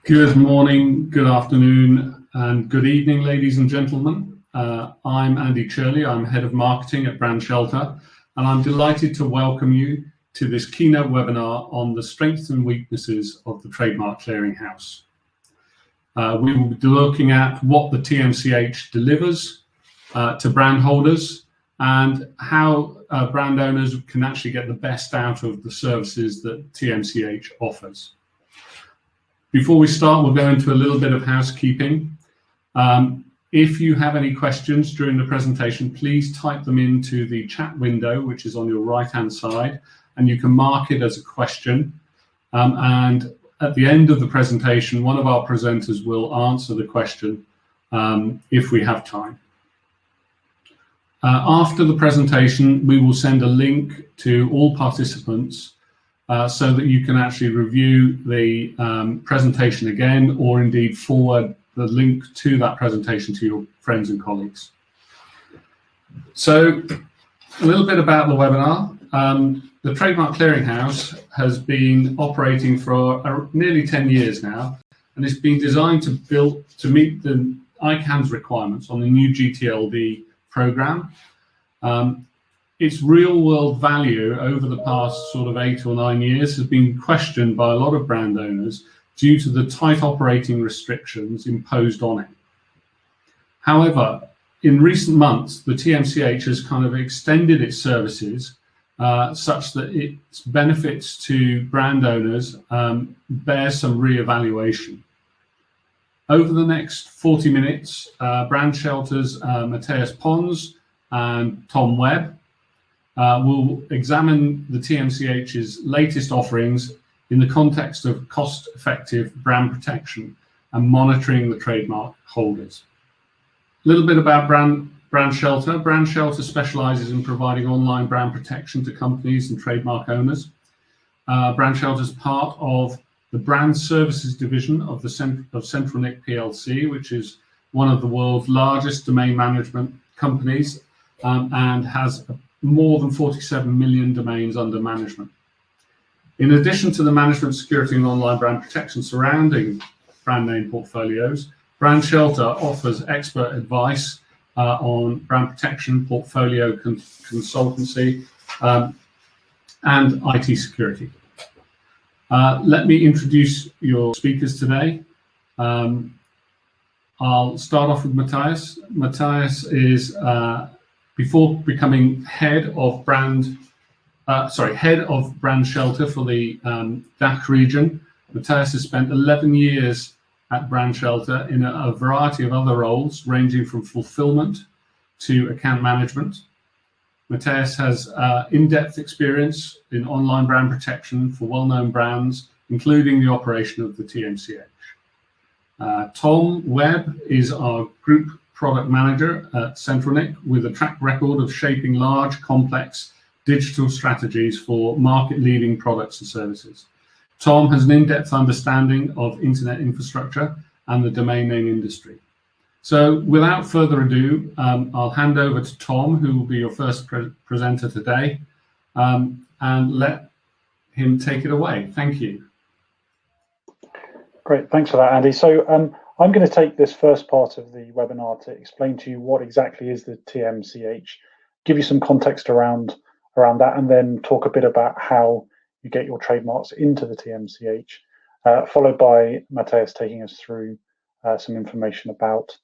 Good morning, good afternoon, and good evening, ladies and gentlemen. I'm Andy Churley. I'm Head of Marketing at BrandShelter, and I'm delighted to welcome you to this keynote webinar on the strengths and weaknesses of the Trademark Clearinghouse. We will be looking at what the TMCH delivers to brand holders and how brand owners can actually get the best out of the services that TMCH offers. Before we start, we'll go into a little bit of housekeeping. If you have any questions during the presentation, please type them into the chat window, which is on your right-hand side, and you can mark it as a question. And at the end of the presentation, one of our presenters will answer the question if we have time. After the presentation, we will send a link to all participants so that you can actually review the presentation again, or indeed forward the link to that presentation to your friends and colleagues. So a little bit about the webinar. The Trademark Clearinghouse has been operating for nearly 10 years now, and it's been designed to meet the ICANN's requirements on the new gTLD program. Its real-world value over the past sort of 8 or 9 years has been questioned by a lot of brand owners due to the tight operating restrictions imposed on it. However, in recent months, the TMCH has kind of extended its services such that its benefits to brand owners bear some re-evaluation. Over the next 40 minutes, BrandShelter's Matthias Pons and Webb will examine the TMCH's latest offerings in the context of cost-effective brand protection and monitoring the trademark holders. A little bit about BrandShelter. BrandShelter specializes in providing online brand protection to companies and trademark owners. BrandShelter is part of the brand services division of CentralNic PLC, which is one of the world's largest domain management companies and has more than 47 million domains under management. In addition to the management, security, and online brand protection surrounding brand name portfolios, BrandShelter offers expert advice on brand protection, portfolio consultancy, and IT security. Let me introduce your speakers today. I'll start off with Matthias. Matthias is before becoming head of BrandShelter for the DACH region. Matthias has spent 11 years at BrandShelter in a variety of other roles, ranging from fulfilment to account management. Matthias has in-depth experience in online brand protection for well-known brands, including the operation of the TMCH. Webb is our group product manager at CentralNic with a track record of shaping large, complex digital strategies for market-leading products and services. Tom has an in-depth understanding of internet infrastructure and the domain name industry. So without further ado, I'll hand over to Tom, who will be your first presenter today, and let him take it away. Thank you. Great, thanks for that, Andy. So I'm going to take this first part of the webinar to explain to you what exactly is the TMCH, give you some context around that, and then talk a bit about how you get your trademarks into the TMCH, followed by Matthias taking us through some information about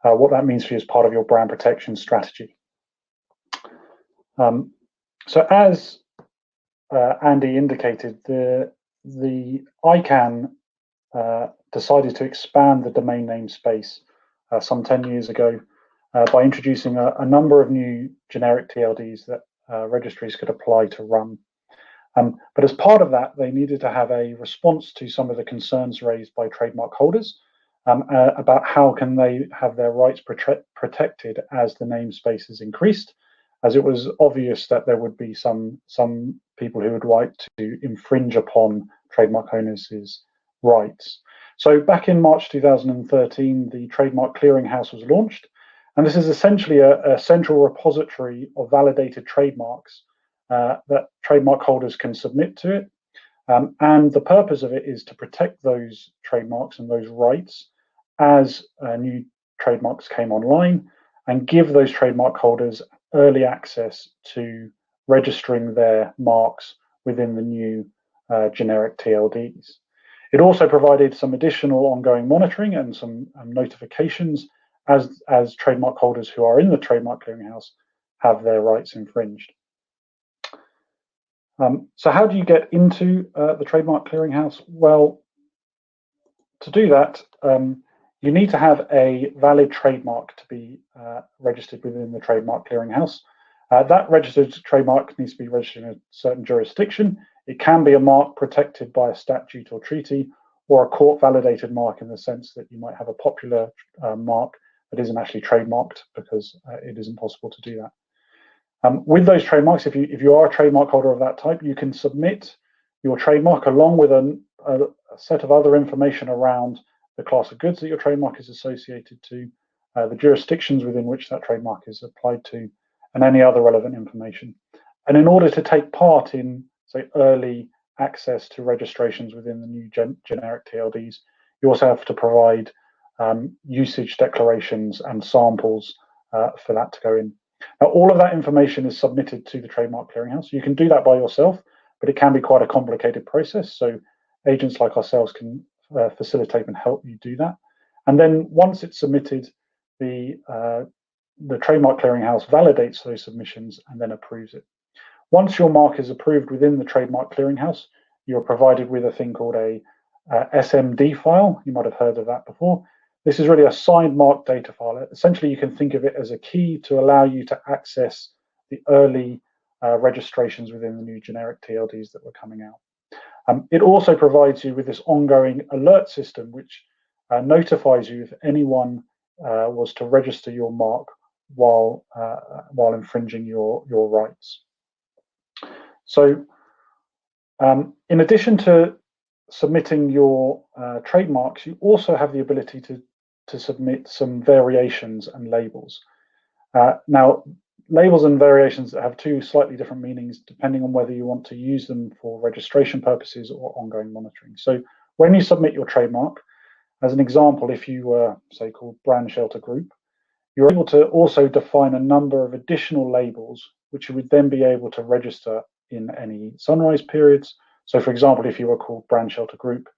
what that means for you as part of your brand protection strategy. So as Andy indicated, the ICANN decided to expand the domain name space some 10 years ago by introducing a number of new generic TLDs that registries could apply to run. But as part of that, they needed to have a response to some of the concerns raised by trademark holders about how can they have their rights protected as the namespace is increased, as it was obvious that there would be some people who would like to infringe upon trademark owners' rights. So back in March 2013, the Trademark Clearinghouse was launched, and this is essentially a central repository of validated trademarks that trademark holders can submit to it. And the purpose of it is to protect those trademarks and those rights as new trademarks came online, and give those trademark holders early access to registering their marks within the new generic TLDs. It also provided some additional ongoing monitoring and some notifications as trademark holders who are in the Trademark Clearinghouse have their rights infringed. So how do you get into the Trademark Clearinghouse? Well, to do that, you need to have a valid trademark to be registered within the Trademark Clearinghouse. That registered trademark needs to be registered in a certain jurisdiction. It can be a mark protected by a statute or treaty, or a court-validated mark in the sense that you might have a popular mark that isn't actually trademarked, because it isn't possible to do that. With those trademarks, if you are a trademark holder of that type, you can submit your trademark along with a set of other information around the class of goods that your trademark is associated to, the jurisdictions within which that trademark is applied to, and any other relevant information. And in order to take part in, say, early access to registrations within the new generic TLDs, you also have to provide usage declarations and samples for that to go in. Now, all of that information is submitted to the Trademark Clearinghouse. You can do that by yourself, but it can be quite a complicated process. So agents like ourselves can facilitate and help you do that. And then once it's submitted, the Trademark Clearinghouse validates those submissions and then approves it. Once your mark is approved within the Trademark Clearinghouse, you're provided with a thing called a SMD file. You might have heard of that before. This is really a signed mark data file. Essentially, you can think of it as a key to allow you to access the early registrations within the new generic TLDs that were coming out. It also provides you with this ongoing alert system, which notifies you if anyone was to register your mark while infringing your rights. So, in addition to submitting your trademarks, you also have the ability to submit some variations and labels. Now, labels and variations have two slightly different meanings depending on whether you want to use them for registration purposes or ongoing monitoring. So when you submit your trademark, as an example, if you were, say, called BrandShelter Group, you're able to also define a number of additional labels which you would then be able to register in any sunrise periods. So for example, if you were called BrandShelter Group,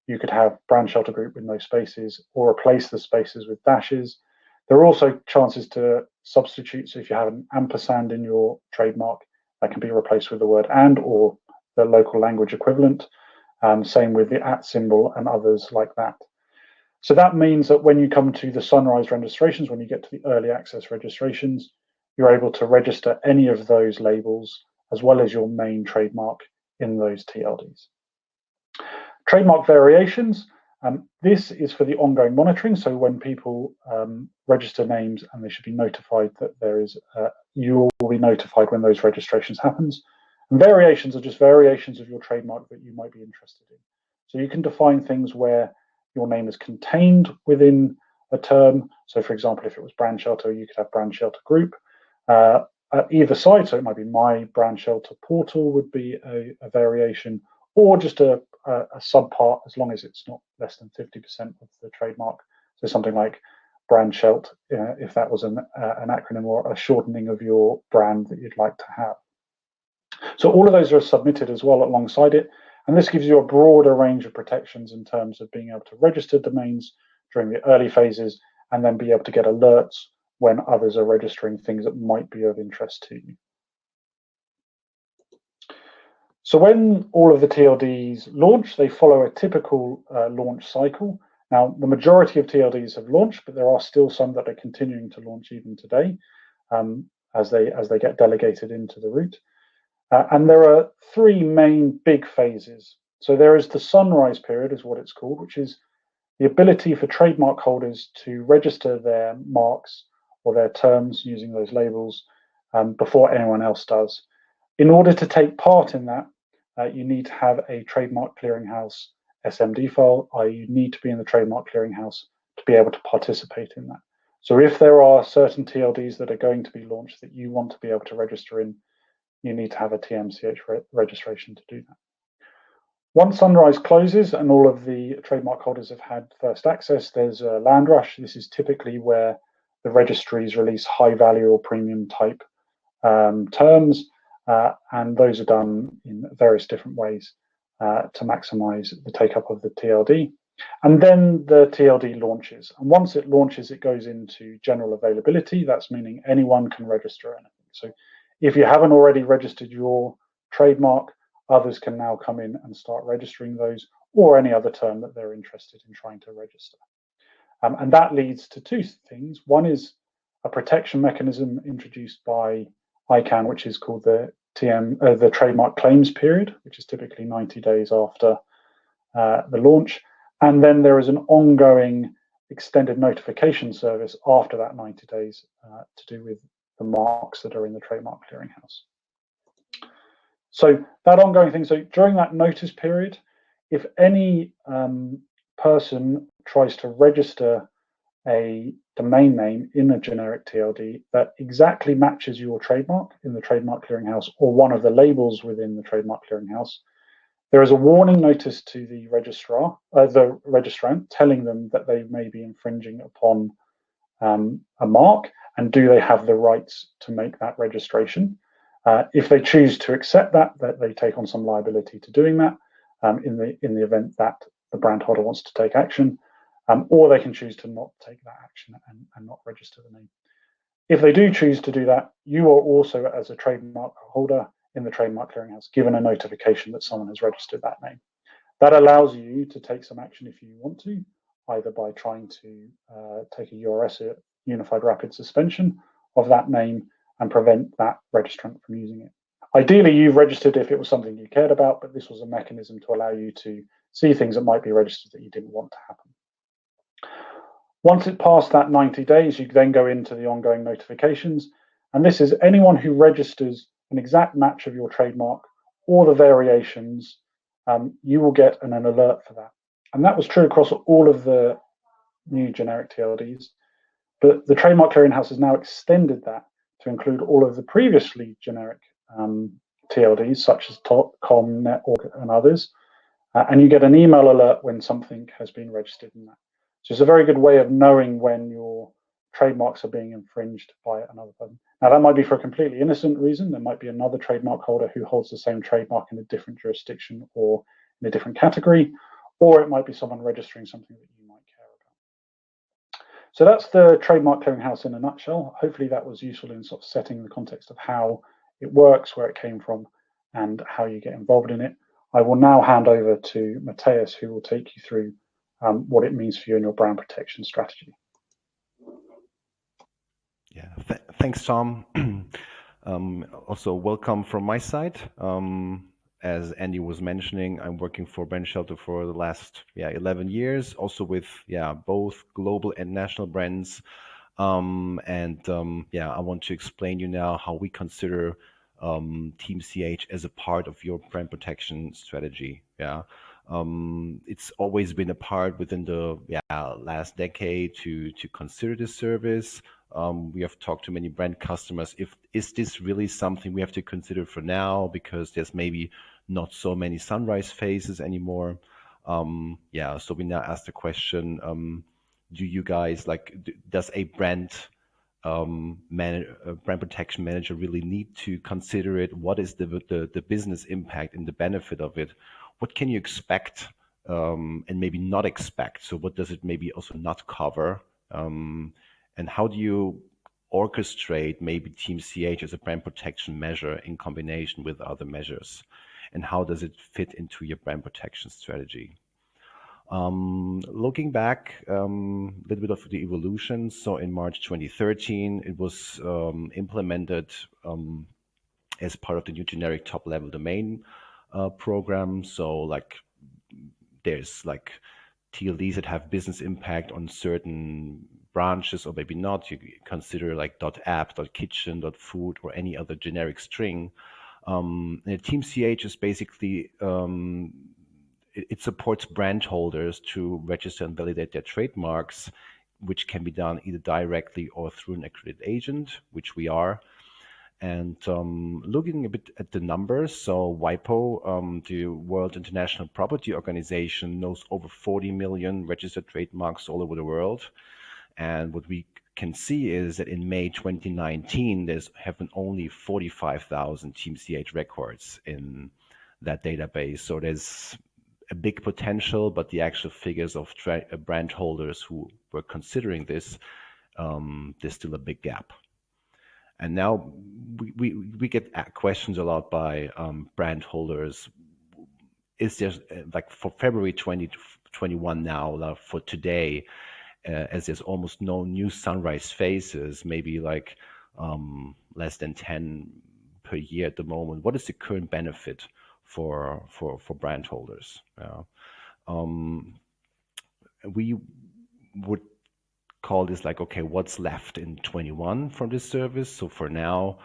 you could have BrandShelter Group with no spaces, or replace the spaces with dashes. There are also chances to substitute. So if you have an ampersand in your trademark, that can be replaced with the word and or the local language equivalent. Same with the @ symbol and others like that. So that means that when you come to the sunrise registrations, when you get to the early access registrations, you're able to register any of those labels as well as your main trademark in those TLDs. Trademark variations. This is for the ongoing monitoring. So when people register names, and they should be notified that there is, you will be notified when those registrations happens. And variations are just variations of your trademark that you might be interested in. So you can define things where your name is contained within a term. So for example, if it was BrandShelter, you could have BrandShelter Group. At either side, so it might be my BrandShelter portal would be a variation, or just a subpart, as long as it's not less than 50% of the trademark. So something like BrandShelter, if that was an acronym or a shortening of your brand that you'd like to have. So all of those are submitted as well alongside it, and this gives you a broader range of protections in terms of being able to register domains during the early phases, and then be able to get alerts when others are registering things that might be of interest to you. So when all of the TLDs launch, they follow a typical launch cycle. Now, the majority of TLDs have launched, but there are still some that are continuing to launch even today as they get delegated into the route. And there are three main big phases. So there is the sunrise period, is what it's called, which is the ability for trademark holders to register their marks or their terms using those labels before anyone else does. In order to take part in that, you need to have a Trademark Clearinghouse SMD file, i.e. you need to be in the Trademark Clearinghouse to be able to participate in that. So if there are certain TLDs that are going to be launched that you want to be able to register in, you need to have a TMCH registration to do that. Once Sunrise closes and all of the trademark holders have had first access, there's a land rush. This is typically where the registries release high value or premium type terms, and those are done in various different ways to maximize the take-up of the TLD. And then the TLD launches. And once it launches, it goes into general availability. That's meaning anyone can register anything. So if you haven't already registered your trademark, others can now come in and start registering those, or any other term that they're interested in trying to register. And that leads to two things. One is a protection mechanism introduced by ICANN, which is called the trademark claims period, which is typically 90 days after the launch. And then there is an ongoing extended notification service after that 90 days to do with the marks that are in the Trademark Clearinghouse. So that ongoing thing, so during that notice period, if any person tries to register a domain name in a generic TLD that exactly matches your trademark in the Trademark Clearinghouse or one of the labels within the Trademark Clearinghouse, there is a warning notice to the registrant, telling them that they may be infringing upon a mark, and do they have the rights to make that registration. If they choose to accept that they take on some liability to doing that in the event that the brand holder wants to take action, or they can choose to not take that action and not register the name. If they do choose to do that, you are also, as a trademark holder in the Trademark Clearinghouse, given a notification that someone has registered that name. That allows you to take some action if you want to, either by trying to take a URS, a Unified Rapid Suspension of that name, and prevent that registrant from using it. Ideally, you've registered if it was something you cared about, but this was a mechanism to allow you to see things that might be registered that you didn't want to happen. Once it passed that 90 days, you then go into the ongoing notifications. And this is anyone who registers an exact match of your trademark or the variations, you will get an alert for that. And that was true across all of the new generic TLDs. But the Trademark Clearinghouse has now extended that to include all of the previously generic TLDs, such as .com, .net.org, and others. And you get an email alert when something has been registered in that. So it's a very good way of knowing when your trademarks are being infringed by another person. Now, that might be for a completely innocent reason. There might be another trademark holder who holds the same trademark in a different jurisdiction or in a different category, or it might be someone registering something that you might care about. So that's the Trademark Clearinghouse in a nutshell. Hopefully that was useful in sort of setting the context of how it works, where it came from, and how you get involved in it. I will now hand over to Matthias, who will take you through what it means for you in your brand protection strategy. Yeah, thanks, Tom. Also, welcome from my side. As Andy was mentioning, I'm working for BrandShelter for the last 11 years, also with both global and national brands. I want to explain you now how we consider TMCH as a part of your brand protection strategy. It's always been a part within the last decade to consider this service. We have talked to many brand customers. Is this really something we have to consider for now, because there's maybe not so many sunrise phases anymore? So we now ask the question: do you guys does a brand protection manager really need to consider it? What is the business impact and the benefit of it? What can you expect and maybe not expect? So what does it maybe also not cover? And how do you orchestrate maybe TMCH as a brand protection measure in combination with other measures? And how does it fit into your brand protection strategy? Looking back, a little bit of the evolution. So in March 2013, it was implemented as part of the new generic top-level domain program. So there's TLDs that have business impact on certain branches, or maybe not. You consider .app, .kitchen, .food, or any other generic string. And TMCH is basically it supports brand holders to register and validate their trademarks, which can be done either directly or through an accredited agent, which we are. And looking a bit at the numbers, so WIPO, the World International Property Organization, knows over 40 million registered trademarks all over the world. And what we can see is that in May 2019, there's have been only 45,000 TMCH records in that database. So there's a big potential, but the actual figures of brand holders who were considering this, there's still a big gap. And now we get questions a lot by brand holders. Is there, like for February 2021 now, for today, as there's almost no new sunrise phases, maybe like less than 10 per year at the moment, what is the current benefit for brand holders? We would call this like, okay, what's left in 21 from this service? So for now,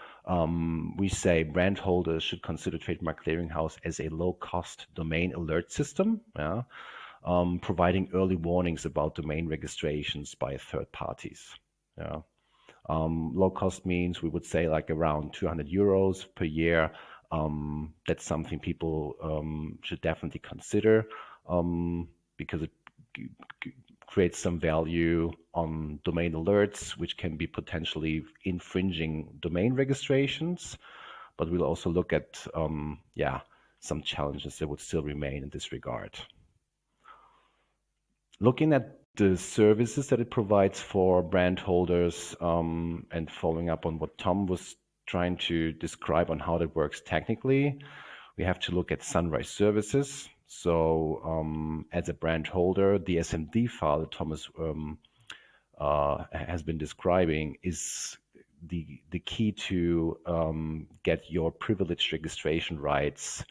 we say brand holders should consider Trademark Clearinghouse as a low-cost domain alert system, providing early warnings about domain registrations by third parties. Low cost means we would say like around 200 euros per year. That's something people should definitely consider because it creates some value on domain alerts, which can be potentially infringing domain registrations. But we'll also look at some challenges that would still remain in this regard. Looking at the services that it provides for brand holders, and following up on what Tom was trying to describe on how that works technically, we have to look at sunrise services. So as a brand holder, the SMD file that Thomas has been describing is the key to get your privileged registration rights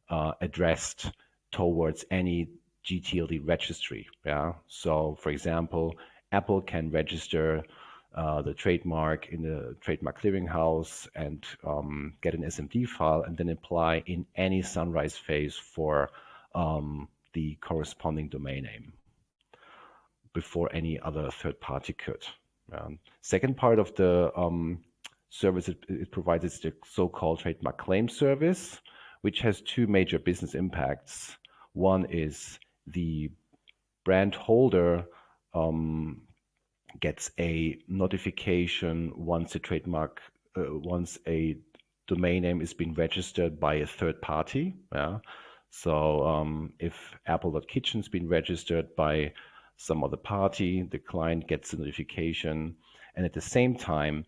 addressed towards any gTLD registry. So for example, Apple can register the trademark in the Trademark Clearinghouse and get an SMD file and then apply in any sunrise phase for the corresponding domain name before any other third party could. Second part of the service it provides is the so-called trademark claim service, which has two major business impacts. One is the brand holder gets a notification once a trademark, once a domain name is being registered by a third party. So if apple.kitchen has been registered by some other party, the client gets a notification, and at the same time,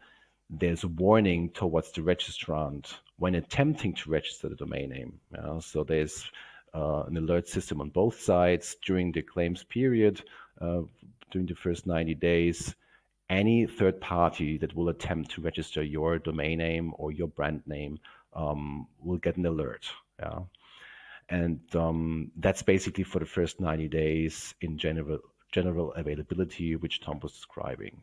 there's a warning towards the registrant when attempting to register the domain name. So there's an alert system on both sides during the claims period, during the first 90 days. Any third party that will attempt to register your domain name or your brand name will get an alert. And that's basically for the first 90 days in general availability, which Tom was describing.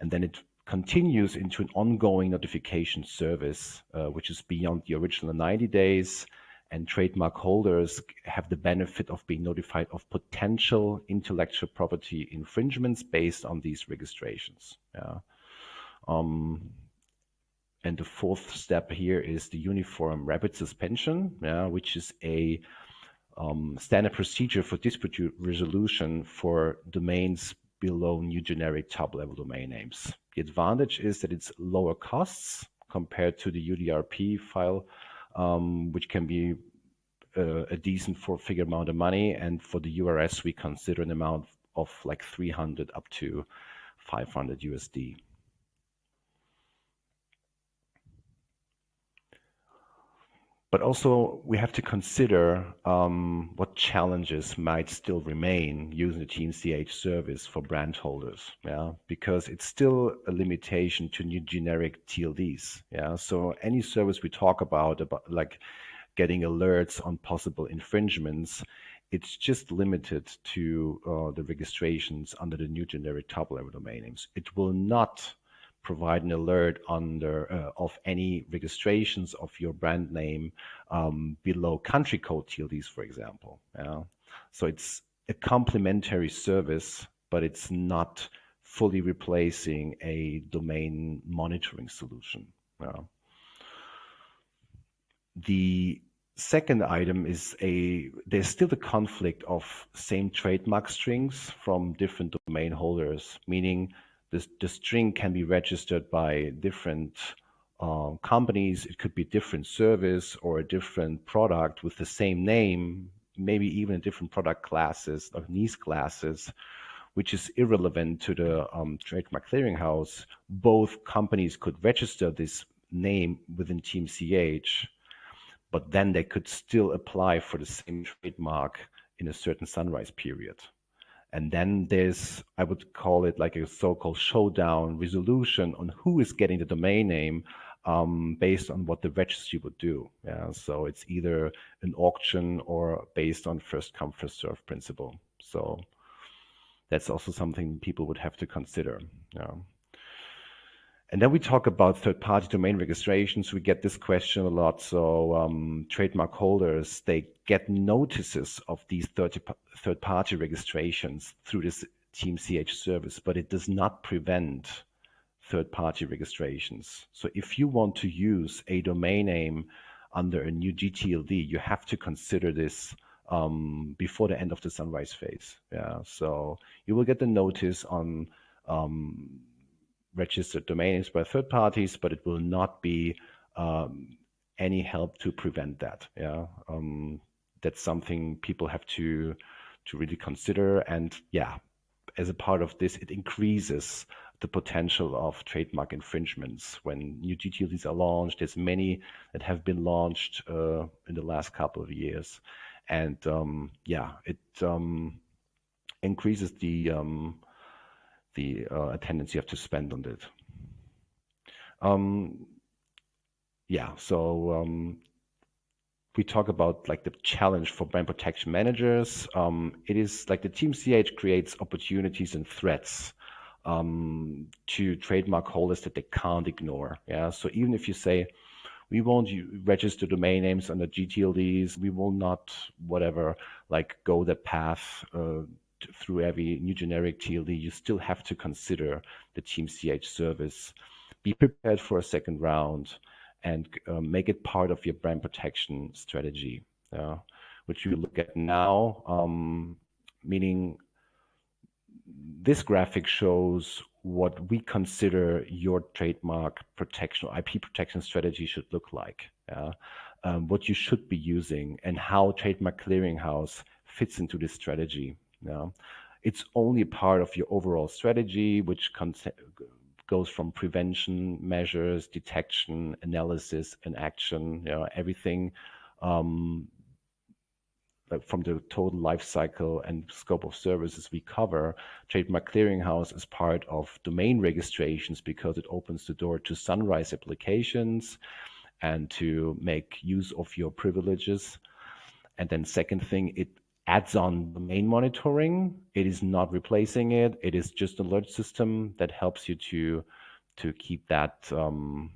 And then it continues into an ongoing notification service, which is beyond the original 90 days. And trademark holders have the benefit of being notified of potential intellectual property infringements based on these registrations. And the fourth step here is the uniform rapid suspension, which is a standard procedure for dispute resolution for domains below new generic top-level domain names. The advantage is that it's lower costs compared to the UDRP file, which can be a decent four-figure amount of money. And for the URS, we consider an amount of like 300 up to 500 USD. But also we have to consider what challenges might still remain using the TMCH service for brand holders, because it's still a limitation to new generic TLDs. So any service we talk about like getting alerts on possible infringements, it's just limited to the registrations under the new generic top-level domain names. It will not provide an alert under of any registrations of your brand name below country code TLDs, for example. So it's a complementary service, but it's not fully replacing a domain monitoring solution. The second item is there's still the conflict of same trademark strings from different domain holders, meaning the string can be registered by different companies. It could be different service or a different product with the same name, maybe even different product classes or niche classes, which is irrelevant to the Trademark Clearinghouse. Both companies could register this name within TMCH, but then they could still apply for the same trademark in a certain sunrise period. And then there's, I would call it like a so-called showdown resolution on who is getting the domain name based on what the registry would do. Yeah, so it's either an auction or based on first come, first serve principle. So that's also something people would have to consider. Yeah. And then we talk about third-party domain registrations. We get this question a lot. So trademark holders, they get notices of these third-party registrations through this TMCH service, but it does not prevent third-party registrations. So if you want to use a domain name under a new gTLD, you have to consider this before the end of the sunrise phase. Yeah. So you will get the notice on registered domain names by third parties, but it will not be any help to prevent that. Yeah, that's something people have to really consider. And yeah, as a part of this, it increases the potential of trademark infringements when new gTLDs are launched. There's many that have been launched in the last couple of years, and yeah, it increases the attendance you have to spend on it. Yeah, so we talk about like the challenge for brand protection managers. It is like the TMCH creates opportunities and threats to trademark holders that they can't ignore. Yeah, so even if you say, we won't register domain names under gTLDs, we will not, whatever, like go the path through every new generic TLD, you still have to consider the TMCH service. Be prepared for a second round and make it part of your brand protection strategy, which you look at now, meaning this graphic shows what we consider your trademark protection or IP protection strategy should look like, what you should be using and how Trademark Clearinghouse fits into this strategy. It's only part of your overall strategy, which goes from prevention measures, detection, analysis, and action. Everything like from the total life cycle and scope of services we cover. Trademark Clearinghouse is part of domain registrations because it opens the door to sunrise applications and to make use of your privileges. And then second thing, it adds on domain monitoring. It is not replacing it. It is just an alert system that helps you to keep that on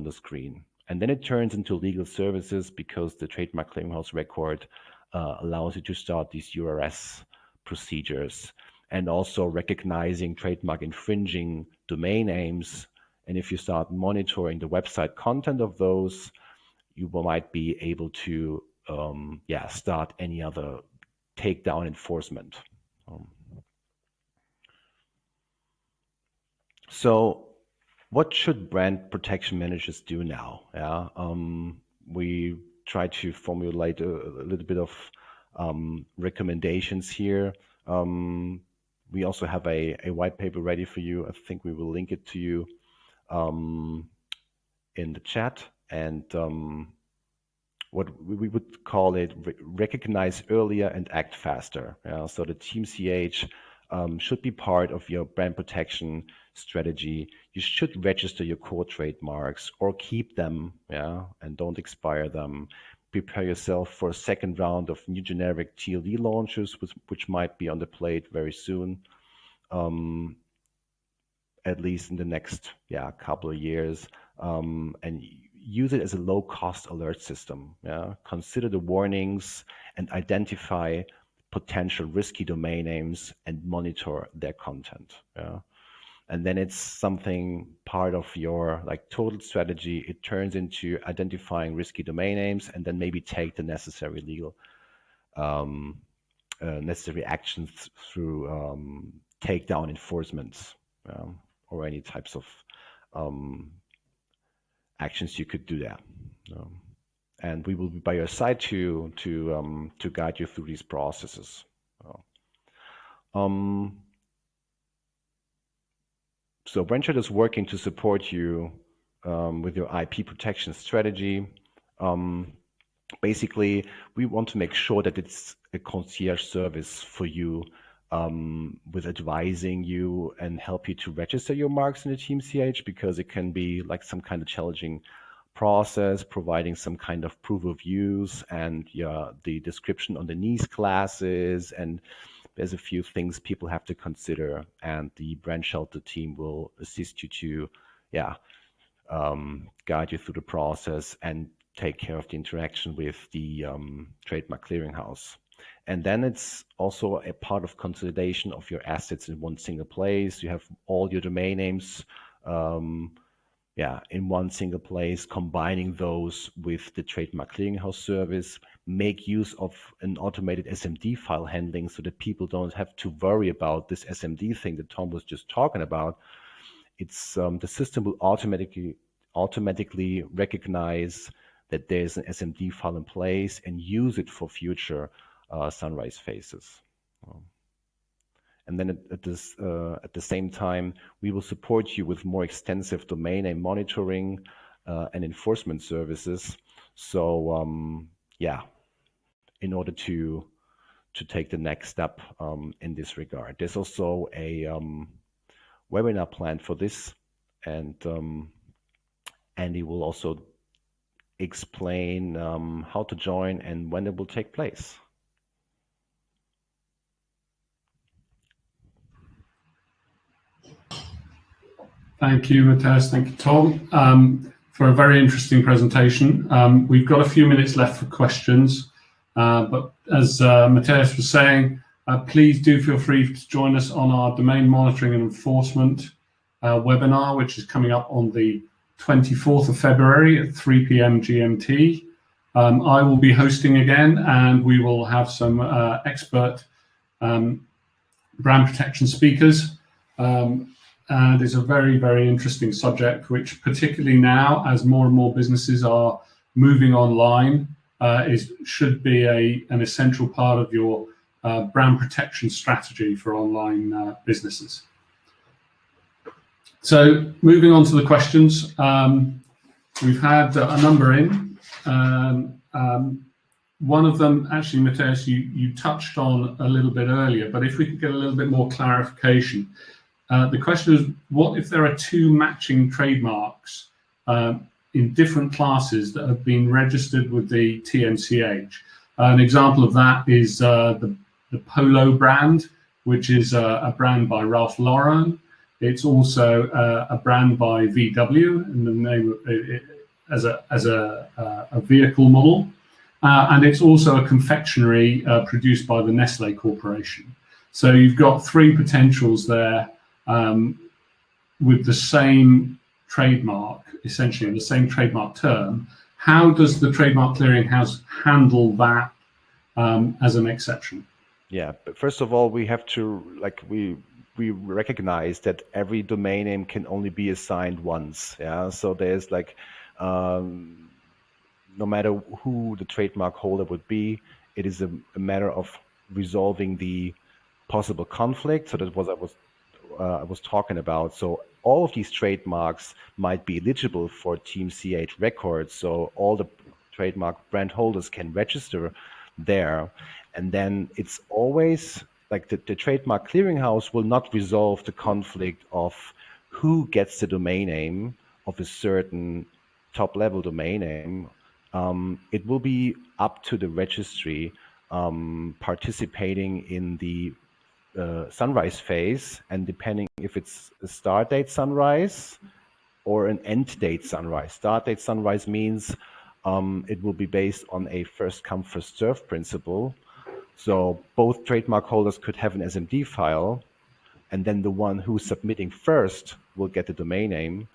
the screen. And then it turns into legal services because the Trademark Clearinghouse record allows you to start these URS procedures and also recognizing trademark infringing domain names. And if you start monitoring the website content of those, you might be able to start any other takedown enforcement. So what should brand protection managers do now? We try to formulate a little bit of recommendations here. We also have a white paper ready for you. I think we will link it to you in the chat. And what we would call it, recognize earlier and act faster. So the TMCH should be part of your brand protection strategy. You should register your core trademarks or keep them, and don't expire them. Prepare yourself for a second round of new generic TLD launches, which might be on the plate very soon, at least in the next couple of years, and use it as a low-cost alert system. Consider the warnings and identify potential risky domain names and monitor their content. and then it's something part of your like total strategy. It turns into identifying risky domain names and then maybe take the necessary legal necessary actions through takedown enforcements or any types of actions you could do there. And we will be by your side to guide you through these processes. So BrandShelter is working to support you with your IP protection strategy. Basically, we want to make sure that it's a concierge service for you with advising you and help you to register your marks in the TMCH, because it can be like some kind of challenging process, providing some kind of proof of use and the description on the NIS classes, and there's a few things people have to consider, and the BrandShelter team will assist you to guide you through the process and take care of the interaction with the Trademark Clearinghouse. And then it's also a part of consolidation of your assets in one single place. You have all your domain names in one single place, combining those with the Trademark Clearinghouse service. Make use of an automated SMD file handling so that people don't have to worry about this SMD thing that Tom was just talking about. It's the system will automatically recognize that there's an SMD file in place and use it for future sunrise phases. And then at the same time, we will support you with more extensive domain name monitoring and enforcement services. So in order to take the next step in this regard. There's also a webinar planned for this, and Andy will also explain how to join and when it will take place. Thank you, Matthias. Thank you, Tom, for a very interesting presentation. We've got a few minutes left for questions, but as Matthias was saying, please do feel free to join us on our domain monitoring and enforcement webinar, which is coming up on the 24th of February at 3 p.m. GMT. I will be hosting again, and we will have some expert brand protection speakers. And it's a very, very interesting subject, which particularly now, as more and more businesses are moving online, should be an essential part of your brand protection strategy for online businesses. So moving on to the questions, we've had a number in. One of them, actually, Matthias, you touched on a little bit earlier, but if we could get a little bit more clarification. The question is, what if there are two matching trademarks in different classes that have been registered with the TMCH? An example of that is the Polo brand, which is a brand by Ralph Lauren. It's also a brand by VW, and the name of it, as a vehicle model, and it's also a confectionery produced by the Nestle Corporation. So you've got three potentials there. With the same trademark, essentially the same trademark term. How does the Trademark Clearinghouse handle that as an exception? Yeah, but first of all, we have to, we recognize that every domain name can only be assigned once. Yeah, so there's no matter who the trademark holder would be, it is a matter of resolving the possible conflict. So that was I was talking about. So all of these trademarks might be eligible for TMCH records. So all the trademark brand holders can register there. And then it's always like the Trademark Clearinghouse will not resolve the conflict of who gets the domain name of a certain top level domain name. It will be up to the registry participating in the sunrise phase, and depending if it's a start date sunrise or an end date sunrise. Start date sunrise means it will be based on a first come first serve principle. So both trademark holders could have an SMD file, and then the one who's submitting first will get the domain name.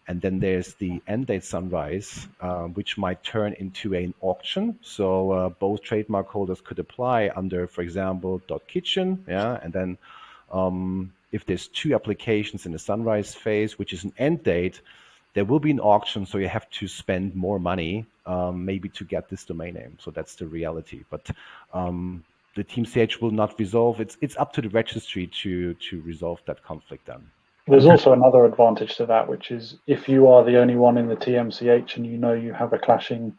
And then there's the end date sunrise, which might turn into an auction. So both trademark holders could apply under, for example, .kitchen, yeah, and then if there's two applications in the sunrise phase, which is an end date, there will be an auction, so you have to spend more money maybe to get this domain name. So that's the reality. But the TMCH will not resolve. It's up to the registry to resolve that conflict then. There's also another advantage to that, which is if you are the only one in the TMCH and you know you have a clashing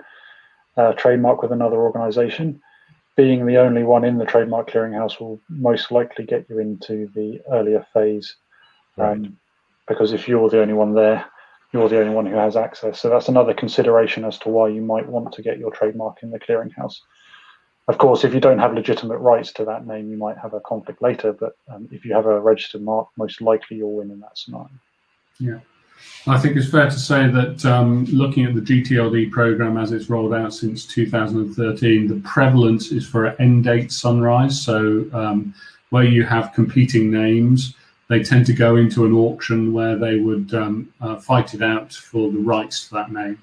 trademark with another organization, being the only one in the Trademark Clearinghouse will most likely get you into the earlier phase. Right. Because if you're the only one there, you're the only one who has access. So that's another consideration as to why you might want to get your trademark in the clearinghouse. Of course, if you don't have legitimate rights to that name, you might have a conflict later, but if you have a registered mark, most likely you'll win in that scenario. Yeah, I think it's fair to say that looking at the gTLD program as it's rolled out since 2013, the prevalence is for end date sunrise. So where you have competing names, they tend to go into an auction where they would fight it out for the rights to that name.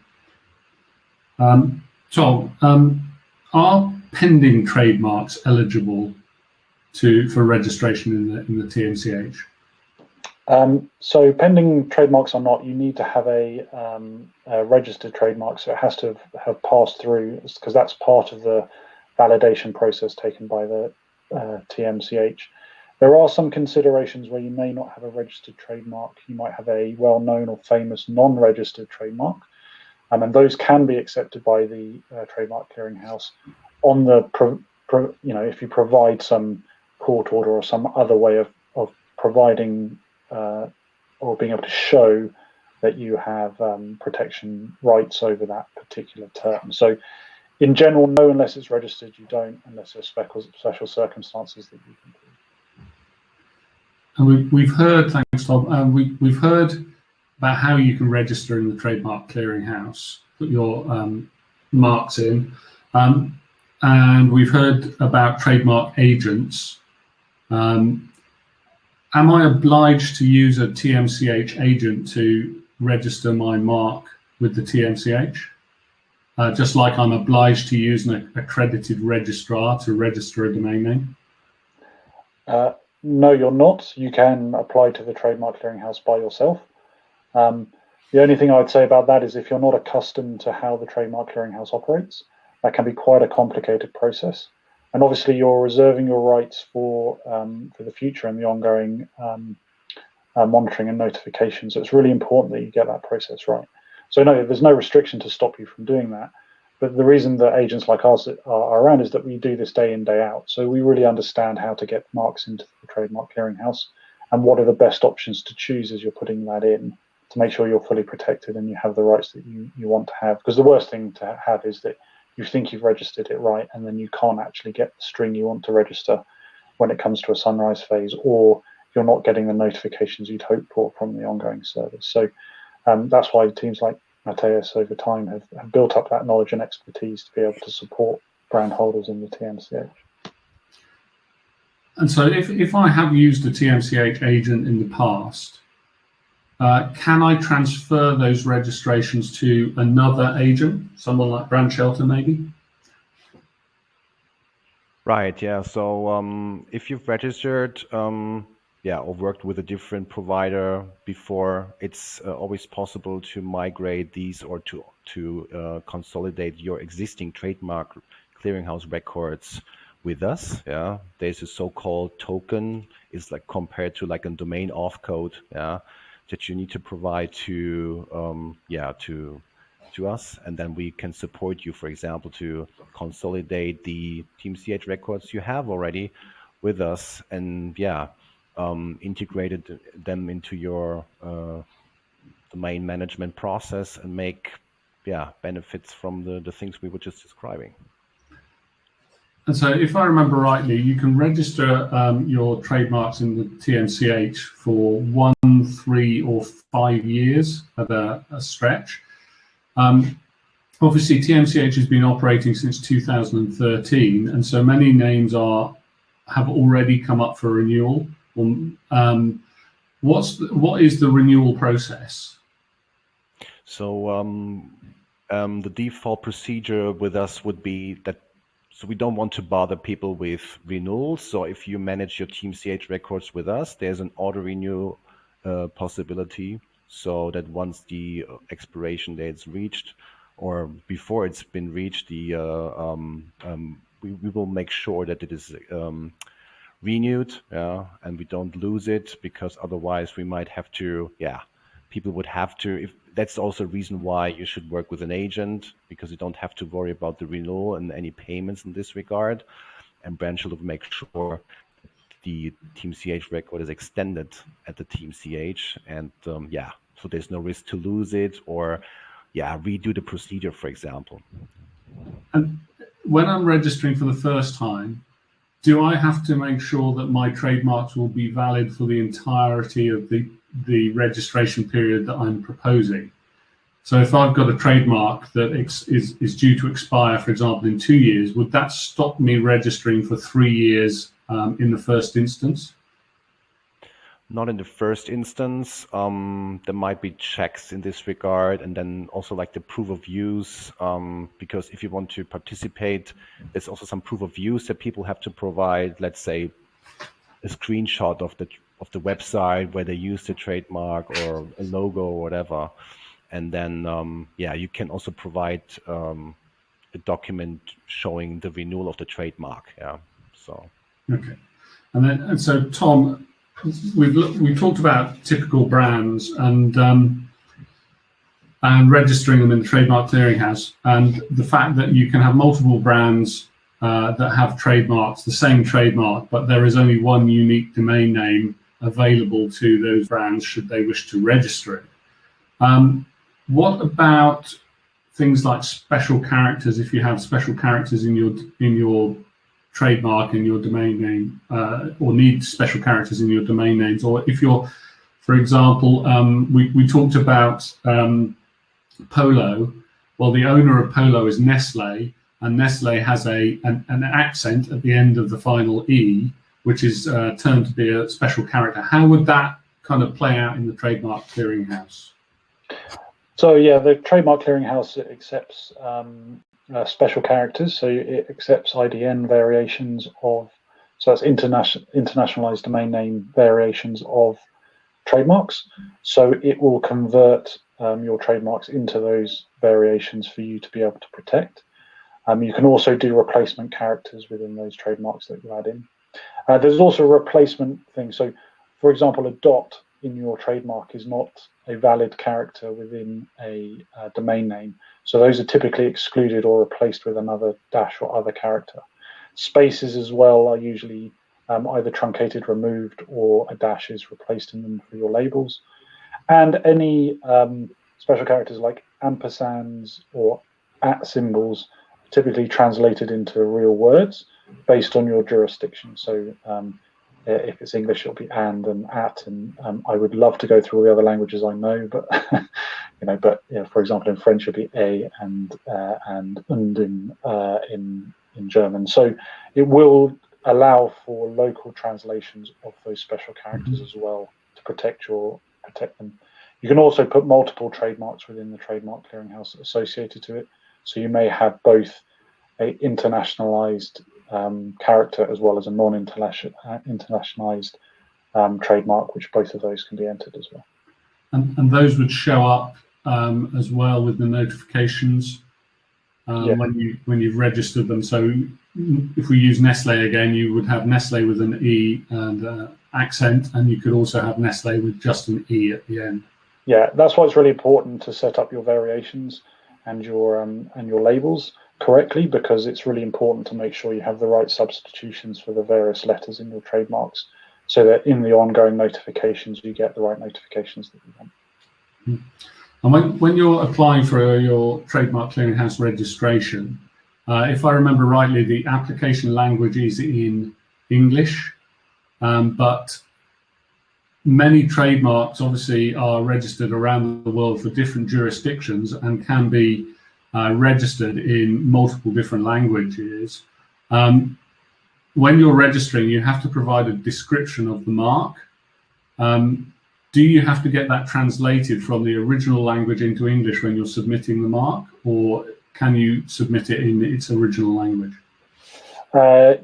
Are pending trademarks eligible for registration in the TMCH? So pending trademarks or not, you need to have a registered trademark, so it has to have passed through, because that's part of the validation process taken by the TMCH. There are some considerations where you may not have a registered trademark. You might have a well-known or famous non-registered trademark, and those can be accepted by the Trademark Clearinghouse on the, if you provide some court order or some other way of providing or being able to show that you have protection rights over that particular term. So in general, no, unless it's registered, you don't, unless there's special circumstances that you can do. And we've heard, thanks Tom, we've heard about how you can register in the Trademark Clearinghouse, put your marks in, and we've heard about trademark agents. Am I obliged to use a TMCH agent to register my mark with the TMCH? Just like I'm obliged to use an accredited registrar to register a domain name? No, you're not. You can apply to the Trademark Clearinghouse by yourself. The only thing I'd say about that is if you're not accustomed to how the Trademark Clearinghouse operates, that can be quite a complicated process. And obviously you're reserving your rights for the future and the ongoing monitoring and notification. So it's really important that you get that process right. So no, there's no restriction to stop you from doing that. But the reason that agents like us are around is that we do this day in, day out. So we really understand how to get marks into the Trademark Clearinghouse and what are the best options to choose as you're putting that in to make sure you're fully protected and you have the rights that you want to have. Because the worst thing to have is that you think you've registered it right and then you can't actually get the string you want to register when it comes to a sunrise phase, or you're not getting the notifications you'd hope for from the ongoing service. So that's why teams like Matthias over time have built up that knowledge and expertise to be able to support brand holders in the TMCH. And so if I have used a TMCH agent in the past, can I transfer those registrations to another agent, someone like BrandShelter maybe? Right, yeah. So if you've registered or worked with a different provider before, it's always possible to migrate these or to consolidate your existing Trademark Clearinghouse records with us. Yeah, there's a so-called token. It's like compared to like a domain auth code. Yeah, that you need to provide to us, and then we can support you, for example, to consolidate the TMCH records you have already with us, and integrated them into your domain management process and make benefits from the things we were just describing. And so if I remember rightly, you can register your trademarks in the TMCH for 1, 3, or 5 years at a stretch. Obviously, TMCH has been operating since 2013, and so many names have already come up for renewal What is the renewal process? So the default procedure with us would be that, so we don't want to bother people with renewals. So if you manage your TMCH records with us, there's an auto renew possibility, so that once the expiration date is reached, or before it's been reached, we will make sure that it is renewed, and we don't lose it, because otherwise we might have to, people would have to, if that's also a reason why you should work with an agent, because you don't have to worry about the renewal and any payments in this regard. And BrandShelter will make sure the TMCH record is extended at the TMCH, and so there's no risk to lose it or redo the procedure, for example. And when I'm registering for the first time, do I have to make sure that my trademarks will be valid for the entirety of the registration period that I'm proposing? So if I've got a trademark that is due to expire, for example, in 2 years, would that stop me registering for 3 years in the first instance? Not in the first instance. There might be checks in this regard, and then also like the proof of use, because if you want to participate, there's also some proof of use that people have to provide. Let's say a screenshot of the website where they use the trademark, or a logo or whatever. And then you can also provide a document showing the renewal of the trademark. Okay, and so Tom, we talked about typical brands and registering them in the Trademark Clearinghouse, and the fact that you can have multiple brands that have trademarks, the same trademark, but there is only one unique domain name available to those brands should they wish to register it. What about things like special characters? If you have special characters in your trademark, in your domain name, or need special characters in your domain names, or if you're, for example, we talked about Polo. Well, the owner of Polo is Nestle, and Nestle has an accent at the end of the final E, which is termed to be a special character. How would that kind of play out in the Trademark Clearinghouse? So the Trademark Clearinghouse accepts special characters, so it accepts IDN variations of, so that's internationalized domain name variations of trademarks. So it will convert your trademarks into those variations for you to be able to protect. You can also do replacement characters within those trademarks that you add in. There's also a replacement thing. So, for example, a dot in your trademark is not a valid character within a domain name. So those are typically excluded or replaced with another dash or other character. Spaces as well are usually either truncated, removed, or a dash is replaced in them for your labels. And any special characters like ampersands or @ symbols are typically translated into real words based on your jurisdiction. So if it's English, it'll be and at, and I would love to go through all the other languages I know, but for example, in French, it'll be a and in German. So it will allow for local translations of those special characters as well to protect them. You can also put multiple trademarks within the Trademark Clearinghouse associated to it. So you may have both a internationalized character as well as a non-internationalized trademark, which both of those can be entered as well. And those would show up as well with the notifications when you've registered them. So if we use Nestle again, you would have Nestle with an E and accent, and you could also have Nestle with just an E at the end. Yeah, that's why it's really important to set up your variations and your labels correctly, because it's really important to make sure you have the right substitutions for the various letters in your trademarks, so that in the ongoing notifications you get the right notifications that you want. And when you're applying for your Trademark Clearinghouse registration, if I remember rightly, the application language is in English, but many trademarks obviously are registered around the world for different jurisdictions and can be registered in multiple different languages. when you're registering, you have to provide a description of the mark. Do you have to get that translated from the original language into English when you're submitting the mark, or can you submit it in its original language?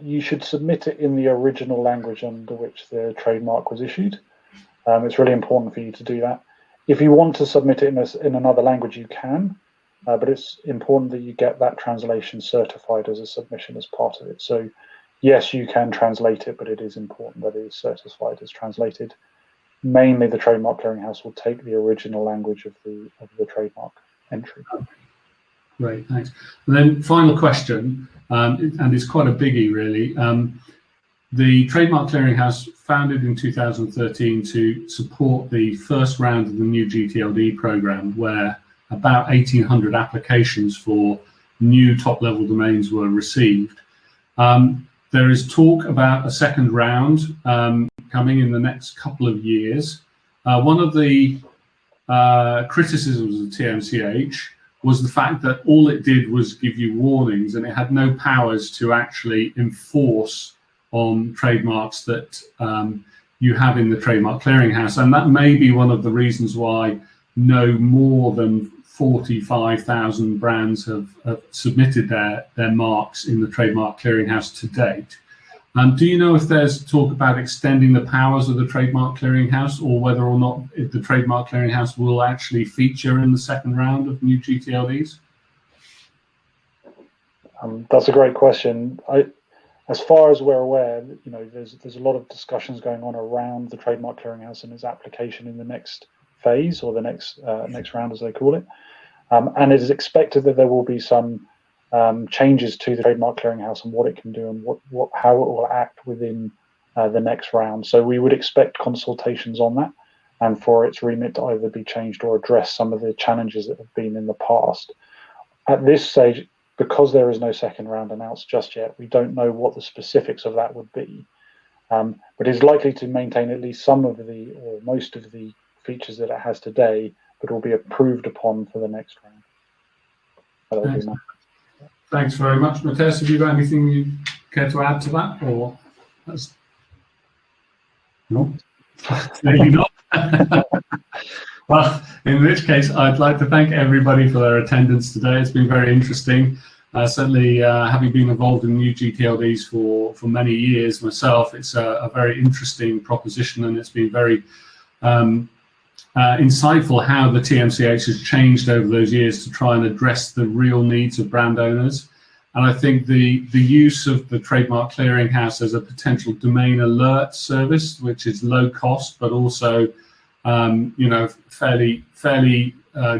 You should submit it in the original language under which the trademark was issued. It's really important for you to do that. If you want to submit it in another language, you can, but it's important that you get that translation certified as a submission as part of it. So yes, you can translate it, but it is important that it is certified as translated. Mainly the Trademark Clearinghouse will take the original language of the trademark entry. Great, thanks. And then final question, and it's quite a biggie really. The Trademark Clearinghouse, founded in 2013 to support the first round of the new gTLD program, where about 1,800 applications for new top-level domains were received. There is talk about a second round coming in the next couple of years. One of the criticisms of TMCH was the fact that all it did was give you warnings, and it had no powers to actually enforce on trademarks that you have in the Trademark Clearinghouse. And that may be one of the reasons why no more than 45,000 brands have submitted their marks in the Trademark Clearinghouse to date. Do you know if there's talk about extending the powers of the Trademark Clearinghouse, or whether or not the Trademark Clearinghouse will actually feature in the second round of new gTLDs? That's a great question. As far as we're aware, there's a lot of discussions going on around the Trademark Clearinghouse and its application in the next phase, or the next round, as they call it. And it is expected that there will be some changes to the Trademark Clearinghouse and what it can do and how it will act within the next round. So we would expect consultations on that, and for its remit to either be changed or address some of the challenges that have been in the past. At this stage, because there is no second round announced just yet, we don't know what the specifics of that would be. But it's likely to maintain at least some of the, or most of the features that it has today, but will be approved upon for the next round. Thanks very much, Matthias. Have you got anything you care to add to that, or no? Maybe not. Well, in which case, I'd like to thank everybody for their attendance today. It's been very interesting. Certainly, having been involved in new gTLDs for many years myself, it's a very interesting proposition, and it's been very insightful how the TMCH has changed over those years to try and address the real needs of brand owners. And I think the use of the Trademark Clearinghouse as a potential domain alert service, which is low cost, but also fairly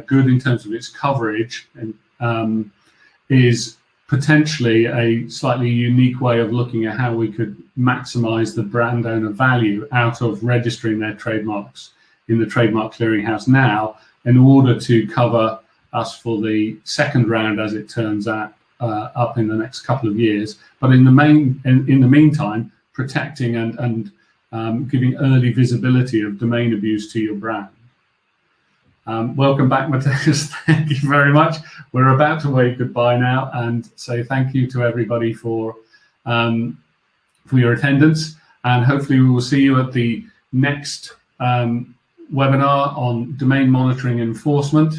good in terms of its coverage, and is potentially a slightly unique way of looking at how we could maximize the brand owner value out of registering their trademarks in the Trademark Clearinghouse now, in order to cover us for the second round, as it turns out, up in the next couple of years. But in the meantime, protecting and giving early visibility of domain abuse to your brand. Welcome back, Matthias. Thank you very much. We're about to wave goodbye now and say thank you to everybody for your attendance, and hopefully we will see you at the next webinar on domain monitoring enforcement,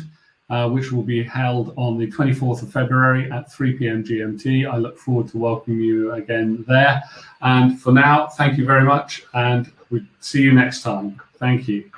which will be held on the 24th of February at 3 p.m. GMT. I look forward to welcoming you again there. And for now, thank you very much, and we'll see you next time. Thank you.